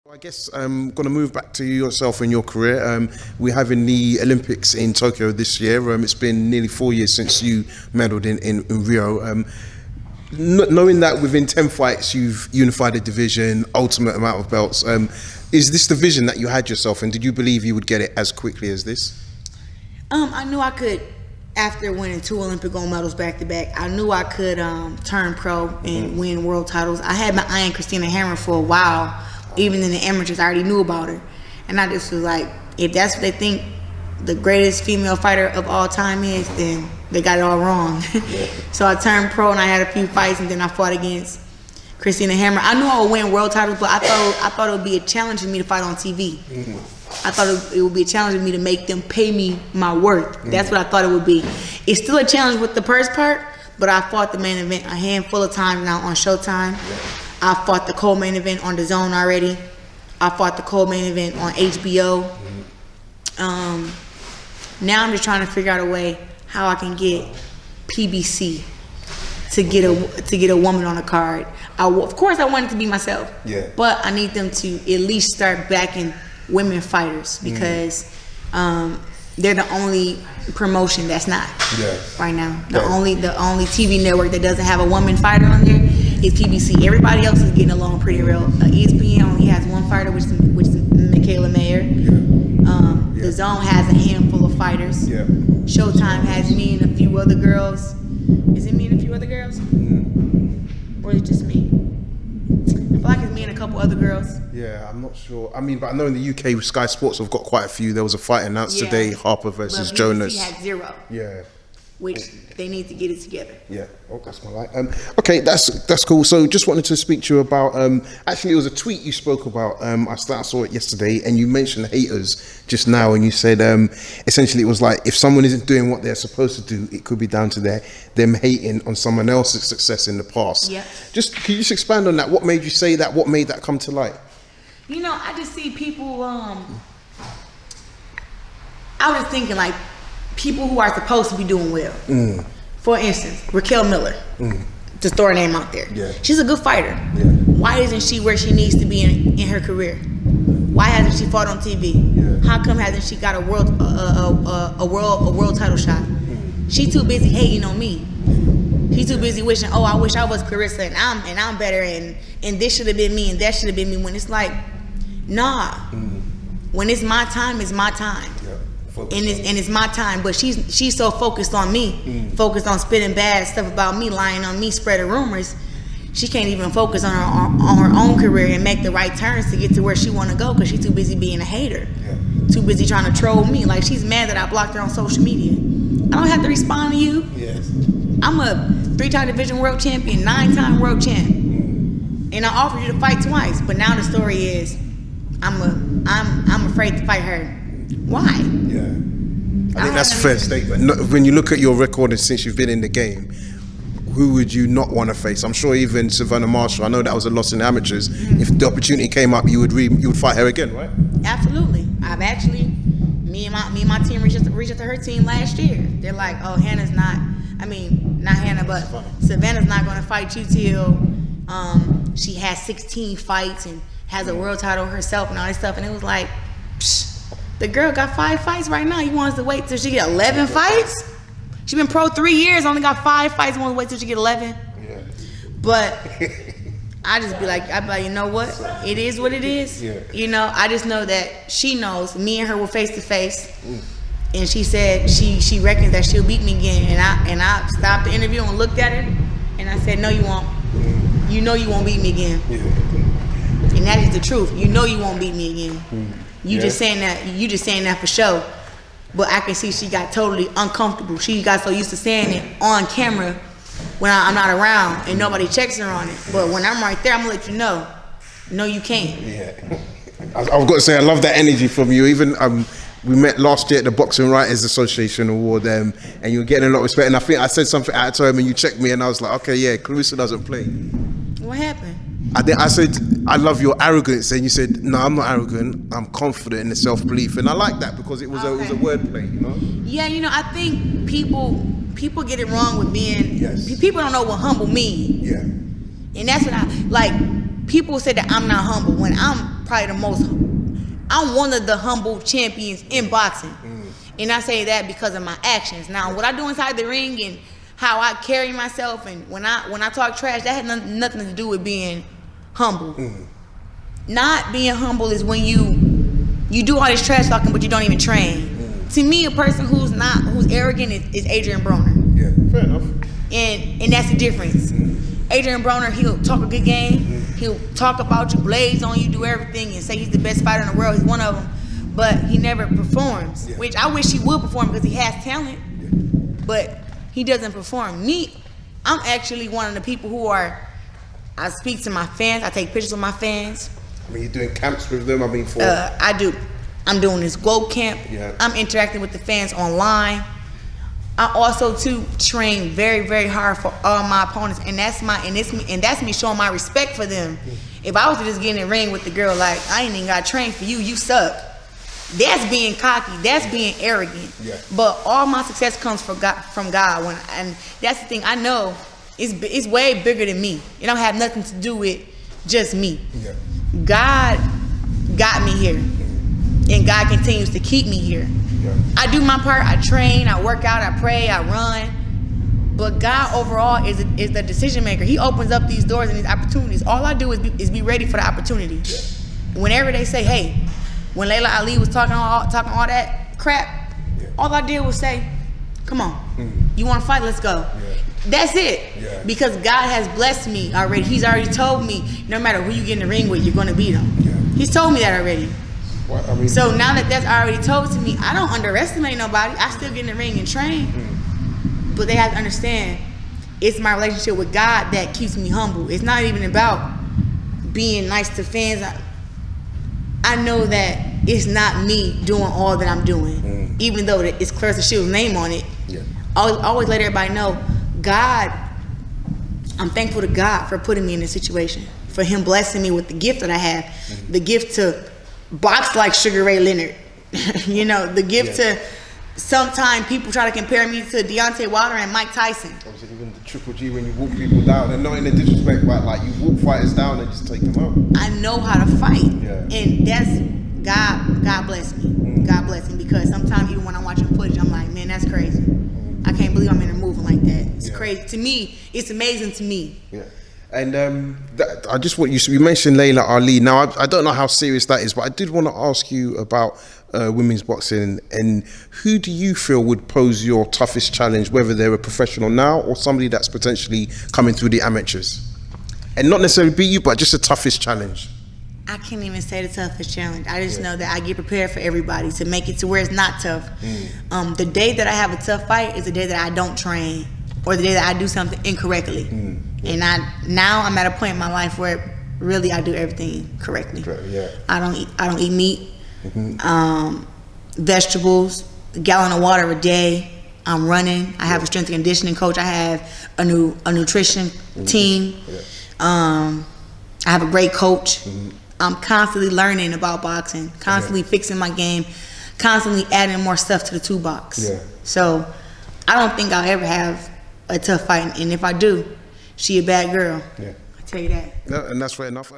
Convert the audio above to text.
I guess I'm going to move back to yourself and your career. We're having the Olympics in Tokyo this year. It's been nearly 4 years since you medalled in Rio. Knowing that within 10 fights you've unified a division, ultimate amount of belts, is this the vision that you had yourself, and did you believe you would get it as quickly as this? I knew I could, after winning 2 Olympic gold medals back to back, I knew I could turn pro and win world titles. I had my eye on Christina Hammer for a while. Even in the amateurs, I already knew about her. And I just was like, if that's what they think the greatest female fighter of all time is, then they got it all wrong. So I turned pro and I had a few fights, and then I fought against Christina Hammer. I knew I would win world titles, but I thought it would be a challenge for me to fight on TV. I thought it would be a challenge for me to make them pay me my worth. That's what I thought it would be. It's still a challenge with the purse part, but I fought the main event a handful of times now on Showtime. I fought the co-main event on DAZN already. I fought the co-main event on HBO. Now I'm just trying to figure out a way how I can get PBC to get a woman on a card. Of course, I want it to be myself. Yeah. But I need them to at least start backing women fighters, because they're the only promotion that's not right now. The only TV network that doesn't have a woman fighter on there is PBC. Everybody else is getting along pretty real. ESPN only has one fighter, which is Michaela Mayer. The Zone has a handful of fighters. Showtime has me and a few other girls. Is it me and a few other girls? Or is it just me? I feel like it's me and a couple other girls. Yeah, I'm not sure. I mean, but I know in the UK, Sky Sports have got quite a few. There was a fight announced today, Harper versus Jonas. BBC had 0. Yeah. Which they need to get it together. Yeah, that's my light. Okay, that's cool. So just wanted to speak to you about, actually it was a tweet you spoke about. I saw it yesterday, and you mentioned haters just now, and you said essentially it was like, if someone isn't doing what they're supposed to do, it could be down to them hating on someone else's success in the past. Yeah. Can you just expand on that? What made you say that? What made that come to light? You know, I just see people, I was thinking like, people who are supposed to be doing well. For instance, Raquel Miller. Just throw her name out there. Yeah. She's a good fighter. Yeah. Why isn't she where she needs to be in her career? Why hasn't she fought on TV? Yeah. How come hasn't she got a world title shot? She's too busy hating on me. She's too busy wishing, oh, I wish I was Claressa and I'm better, and this should have been me and that should have been me. When it's like, nah. When it's my time, it's my time. And it's my time, but she's so focused on me, focused on spitting bad stuff about me, lying on me, spreading rumors. She can't even focus on her own career and make the right turns to get to where she want to go, because she's too busy being a hater, too busy trying to troll me. Like, she's mad that I blocked her on social media. I don't have to respond to you. I'm a 3-time division world champion, 9-time world champ, and I offered you to fight twice. But now the story is, I'm afraid to fight her. Why? Yeah, I think that's a fair statement. When you look at your record and since you've been in the game, who would you not want to face? I'm sure even Savannah Marshall. I know that was a loss in the amateurs. If the opportunity came up, you would fight her again, right? Absolutely. I've actually, me and my team reached out to her team last year. They're like, oh, Hannah's not. I mean, not Hannah, but Savannah's not going to fight you till she has 16 fights and has a world title herself and all this stuff. And it was like, psh. The girl got 5 fights right now. You want us to wait till she get 11 fights? She been pro 3 years, only got 5 fights. You want to wait till she get 11? Yeah. But I'd be like, you know what? It is what it is. Yeah. You know, I just know that she knows me and her were face to face, and she said she reckons that she'll beat me again. And I stopped the interview and looked at her, and I said, no, you won't. You know you won't beat me again. Yeah. And that is the truth. You know you won't beat me again. You just saying that for show, but I can see she got totally uncomfortable. She got so used to saying it on camera when I'm not around and nobody checks her on it. But when I'm right there, I'm gonna let you know, no, you can't. Yeah, I've got to say, I love that energy from you. Even we met last year at the Boxing Writers Association Award, and you were getting a lot of respect. And I think I said something at the time, and you checked me, and I was like, okay, yeah, Claressa doesn't play. What happened? I said, I love your arrogance, and you said, no, I'm not arrogant. I'm confident in the self-belief, and I like that because it was a wordplay, you know. Yeah, you know, I think people get it wrong with being. People don't know what humble means. Yeah. And that's what I like. People say that I'm not humble when I'm probably the most. I'm one of the humble champions in boxing, and I say that because of my actions. Now, what I do inside the ring and how I carry myself, and when I talk trash, that had nothing to do with being humble. Not being humble is when you do all this trash talking, but you don't even train. To me, a person who's arrogant is Adrien Broner. Yeah, fair enough. And that's the difference. Adrien Broner, he'll talk a good game. He'll talk about you, blaze on you, do everything, and say he's the best fighter in the world. He's one of them, but he never performs. Which I wish he would perform because he has talent, but he doesn't perform. Me, I'm actually one of the people who I speak to my fans. I take pictures with my fans. I mean, you're doing camps with them. I mean, for I do. I'm doing this GWOAT camp. Yeah. I'm interacting with the fans online. I also too train very, very hard for all my opponents, and that's me showing my respect for them. If I was to just get in the ring with the girl like, I ain't even got trained for you, you suck. That's being cocky. That's being arrogant. Yeah. But all my success comes from God. And that's the thing. I know it's way bigger than me. It don't have nothing to do with just me. Yeah. God got me here, and God continues to keep me here. Yeah. I do my part. I train, I work out, I pray, I run. But God overall is the decision maker. He opens up these doors and these opportunities. All I do is be ready for the opportunity. Yeah. Whenever they say, hey, when Layla Ali was talking all that crap, all I did was say, come on, you want to fight? Let's go. Yeah. That's it. Yeah. Because God has blessed me already. He's already told me, no matter who you get in the ring with, you're going to beat them. Yeah. He's told me that already. Well, I mean, so now that that's already told to me, I don't underestimate nobody. I still get in the ring and train. But they have to understand, it's my relationship with God that keeps me humble. It's not even about being nice to fans. I know that it's not me doing all that I'm doing, even though it's Claressa Shields' name on it. Yeah. I always let everybody know, God, I'm thankful to God for putting me in this situation, for him blessing me with the gift that I have, the gift to box like Sugar Ray Leonard, you know, the gift to, sometimes people try to compare me to Deontay Wilder and Mike Tyson. Obviously, even the Triple G, when you walk people down, and not in a disrespect, but like you walk fighters down and just take them out. I know how to fight, and that's God bless me. God bless me, because sometimes even when I'm watching footage, I'm like, man, that's crazy. I can't believe I'm in a movie like that. It's crazy to me. It's amazing to me. Yeah. And I just want you mentioned Layla Ali. Now, I don't know how serious that is, but I did want to ask you about women's boxing, and who do you feel would pose your toughest challenge, whether they're a professional now or somebody that's potentially coming through the amateurs? And not necessarily beat you, but just the toughest challenge. I can't even say the toughest challenge. I just know that I get prepared for everybody to make it to where it's not tough. The day that I have a tough fight is the day that I don't train, or the day that I do something incorrectly. And now I'm at a point in my life where really I do everything correctly. I don't eat meat, vegetables, a gallon of water a day. I'm running. I have a strength and conditioning coach. I have a nutrition team. I have a great coach. I'm constantly learning about boxing, constantly fixing my game, constantly adding more stuff to the toolbox. So I don't think I'll ever have a tough fight, and if I do, she a bad girl. I tell you that. No, and that's fair enough.